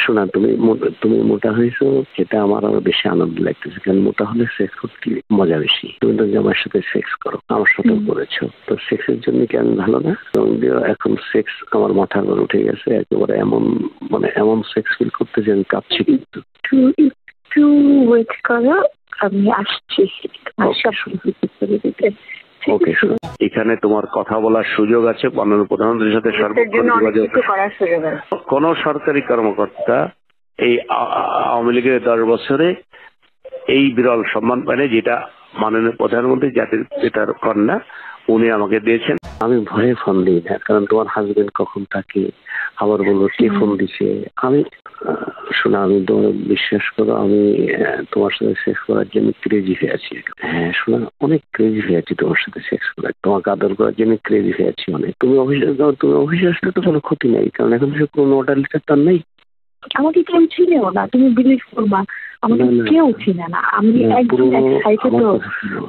শোনা, তুমি মোটা হয়েছো, সেটা আমার আরো বেশি আনন্দ লাগতেছে। কারণ মোটা হলে সেক্স করতে মজা বেশি। তুমি তো আমার সাথে সেক্স করো, আমার সাথেও করেছো, তো সেক্সের জন্য কি আমি ভালো না? এখন সেক্স আমার মাথার উপর উঠে গেছে একেবারে, এমন সেক্স ফিল করতে যে আমি কাঁপছি। কিন্তু একটু ওয়েট করো, আমি আসছি। ওকে, এখানে তোমার কথা বলার সুযোগ আছে মাননীয় প্রধানমন্ত্রীর সাথে কোন সরকারি কর্মকর্তা এই আওয়ামী লীগের 10 বছরে এই বিরল সম্মান পায়নি, যেটা মাননীয় প্রধানমন্ত্রী জাতির পিতার কন্যা উনি আমাকে দিয়েছেন। আমি ভয়ে ফোন দিই না, কারণ তোমার হাজবেন্ড কখন থাকে, আবার বলবো কে ফোন দিছে। আমি শোনা, আমি তোমার বিশ্বাস করো, আমি তোমার সাথে সেক্স করার জন্য ক্রেজি হয়ে আছি। হ্যাঁ শোনা, অনেক ক্রেজি হয়ে আছি তোমার সাথে সেক্স করার, তোমাকে আদর করার জন্য ক্রেজি হয়ে আছি অনেক। তুমি অফিসে আসলে তো কোনো ক্ষতি নেই, কারণ এখন তো কোনো অর্ডার লিটার তার নেই। আমাকে কেউ চিনেও না, তুমি বিলিভ করবা, আমাকে কেউ চিনে না। আমি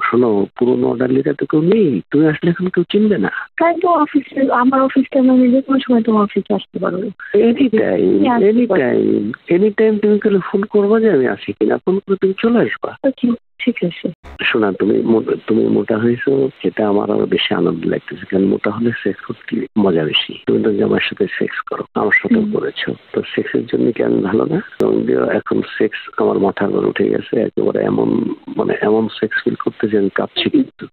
শোনো, পুরোনো অর্ডার লিটার তো কেউ নেই, তুমি আসলে এখন কেউ চিনবে না। তাই তো অফিসে, আমার অফিসটা আমি যে কোনো সময় তোমার অফিসে আসতে পারবো। এনি টাইম তুমি তাহলে ফোন করবা যে আমি আসি কিনা, ফোন করে তুমি চলে আসবা। ঠিক আছে। শোনা, তুমি মোটা হয়েছো, সেটা আমার আরো বেশি আনন্দ লাগতেছে। কারণ মোটা হলে সেক্স করতে মজা বেশি। তুমি তো আমার সাথে সেক্স করো, আমার সাথেও করেছো, তো সেক্সের জন্য কি আমি ভালো না? এখন সেক্স আমার মাথার উপর উঠে গেছে একেবারে, এমন সেক্স ফিল করতে যে আমি কাঁপছি। কিন্তু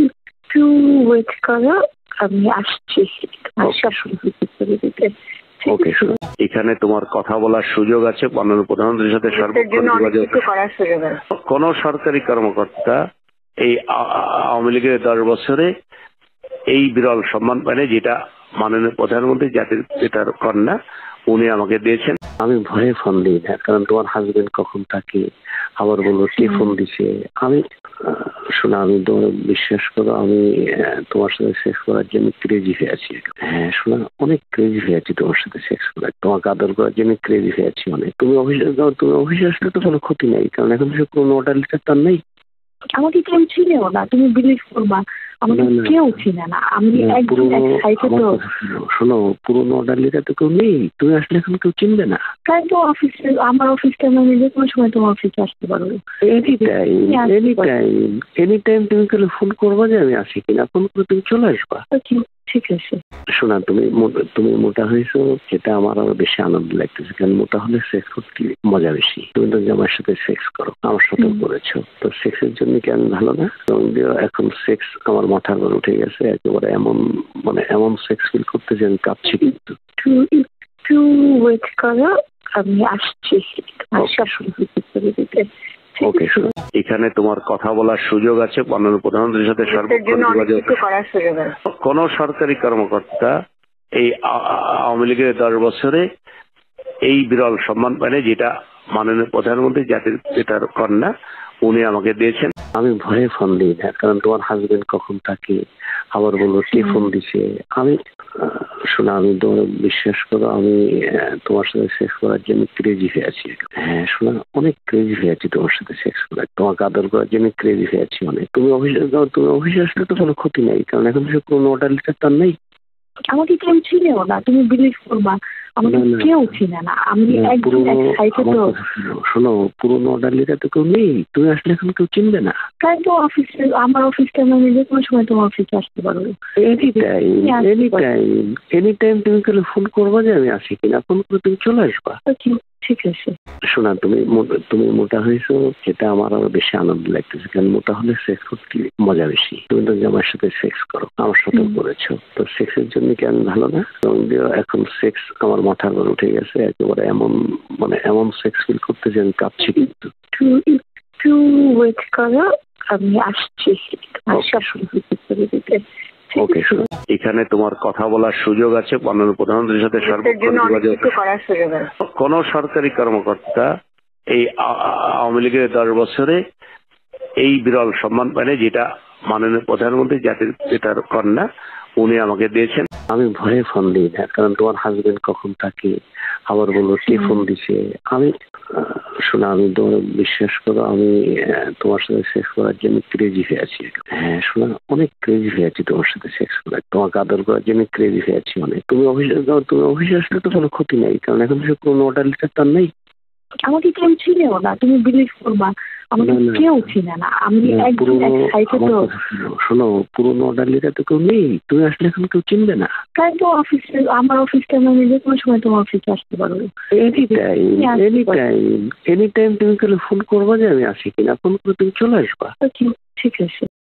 একটু ওয়েট করো, আমি আসছি। ওকে, এখানে তোমার কথা বলার সুযোগ আছে মাননীয় প্রধানমন্ত্রীর সাথে কোন সরকারি কর্মকর্তা এই আওয়ামী লীগের 10 বছরে এই বিরল সম্মান পায়নি, যেটা মাননীয় প্রধানমন্ত্রী জাতির পিতার কন্যা উনি আমাকে দিয়েছেন। আমি ভয়ে ফোন দিই না, কারণ তোমার হাজবেন্ড কখন থাকে, আবার বলবো কে ফোন দিছে। আমি শোনা, আমি তোমার বিশ্বাস করো, আমি তোমার সাথে সেক্স করার জন্য ক্রেজি হয়ে আছি। হ্যাঁ শোনা, অনেক ক্রেজি হয়ে আছি তোমার সাথে সেক্স করার, তোমাকে আদর করার জন্য ক্রেজি হয়ে আছি অনেক। তুমি অফিসে আসলে তো কোনো ক্ষতি নেই, কারণ এখন তো কোনো অর্ডার লিটার তার নেই। আমাকে কেউ চিনেও না, তুমি বিলিভ করবা, আমাকে কেউ চিনে না। আমি শোনো, পুরোনো অর্ডার লিটার তো কেউ নেই, তুমি আসলে এখন কেউ চিনবে না। তাই তো অফিসে, আমার অফিসটা আমি যে কোনো সময় তোমার অফিসে আসতে পারবো। এনি টাইম তুমি তাহলে ফোন করবা যে আমি আসি কিনা, ফোন করে তুমি চলে আসবা। ঠিক আছে। শোনা, তুমি মোটা হয়েছো, সেটা আমার আরো বেশি আনন্দ লাগতেছে। কারণ মোটা হলে সেক্স করতে মজা বেশি। তুমি তো আমার সাথে সেক্স করো, আমার সাথেও করেছো, তো সেক্সের জন্য কি আমি ভালো না? এখন সেক্স আমার মাথার উপর উঠে গেছে একেবারে, এমন সেক্স ফিল করতে যে আমি কাঁপছি। কিন্তু একটু ওয়েট করো, আমি আসছি। ওকে, এখানে তোমার কথা বলার সুযোগ আছে মাননীয় প্রধানমন্ত্রীর সাথে কোন সরকারি কর্মকর্তা এই আওয়ামী লীগের 10 বছরে এই বিরল সম্মান পায়নি, যেটা মাননীয় প্রধানমন্ত্রী জাতির পিতার কন্যা উনি আমাকে দিয়েছেন। আমি ভয়ে ফোন দিই না, কারণ তোমার হাজবেন্ড কখন থাকে, আবার বলবো কে ফোন দিছে। আমি শোনা, আমি তোমার বিশ্বাস করো, আমি তোমার সাথে সেক্স করার জন্য ক্রেজি হয়ে আছি। হ্যাঁ শোনা, অনেক ক্রেজি হয়ে আছি তোমার সাথে সেক্স করার, তোমাকে আদর করার জন্য ক্রেজি হয়ে আছি অনেক। তুমি অফিসে আসলে তো কোনো ক্ষতি নেই, কারণ এখন তো কোনো অর্ডার লিটার তার নেই। আমাকে কেউ চিনেও না, তুমি বিলিভ করবা, আমাকে কেউ চিনে না। আমি শোনো, পুরোনো অর্ডার লিটার তো কেউ নেই, তুমি আসলে এখন কেউ চিনবে না। তাই তো অফিসে, আমার অফিসটা আমি যে কোনো সময় তোমার অফিসে আসতে পারবো। এনি টাইম তুমি তাহলে ফোন করবা যে আমি আসি কিনা, ফোন করে তুমি চলে আসবা। ঠিক আছে। শোনা, তুমি মোটা হয়েছো, সেটা আমার আরো বেশি আনন্দ লাগতেছে। কারণ মোটা হলে সেক্স করতে মজা বেশি। তুমি তো আমার সাথে সেক্স করো, আমার সাথেও করেছো, তো সেক্সের জন্য কি আমি ভালো না? এখন সেক্স আমার মাথার উপর উঠে গেছে একেবারে, এমন সেক্স ফিল করতে যে আমি কাঁপছি। কিন্তু একটু ওয়েট করো, আমি আসছি। ওকে, এখানে তোমার কথা বলার সুযোগ আছে মাননীয় প্রধানমন্ত্রীর সাথে কোন সরকারি কর্মকর্তা এই আওয়ামী লীগের 10 বছরে এই বিরল সম্মান পায়নি, যেটা মাননীয় প্রধানমন্ত্রী জাতির পিতার কন্যা উনি আমাকে দিয়েছেন। আমি ভয়ে ফোন দিই না, কারণ তোমার হাজবেন্ড কখন থাকে, আবার বললো কে ফোন দিছে। আমি শোনা, আমি তোমার বিশ্বাস করো, আমি তোমার সাথে সেক্স করার জন্য ক্রেজি হয়ে আছি। হ্যাঁ শোনা, অনেক ক্রেজি হয়ে আছি তোমার সাথে সেক্স করার, তোমাকে আদর করার জন্য ক্রেজি হয়ে আছি অনেক। তুমি অফিসে আসলে তো কোনো ক্ষতি নাই, কারণ এখন তো কোনো অর্ডার লিটার তার নেই। আমাকে কেউ চিনেও না, তুমি বিলিভ করবা, আমাকে কেউ চিনে না। আমি একদম এক্সাইটেড। শোনো, পুরোনো অর্ডার লিটার তো কেউ নেই, তুমি আসলে এখন কেউ চিনবে না। তাই তো অফিসে, আমার অফিসটা মানে যে কোনো সময় তোমার অফিসে আসতে পারো। এনি টাইম তুমি ফোন করবা যে আমি আসি কিনা, ফোন করে তুমি চলে আসবা। ঠিক আছে।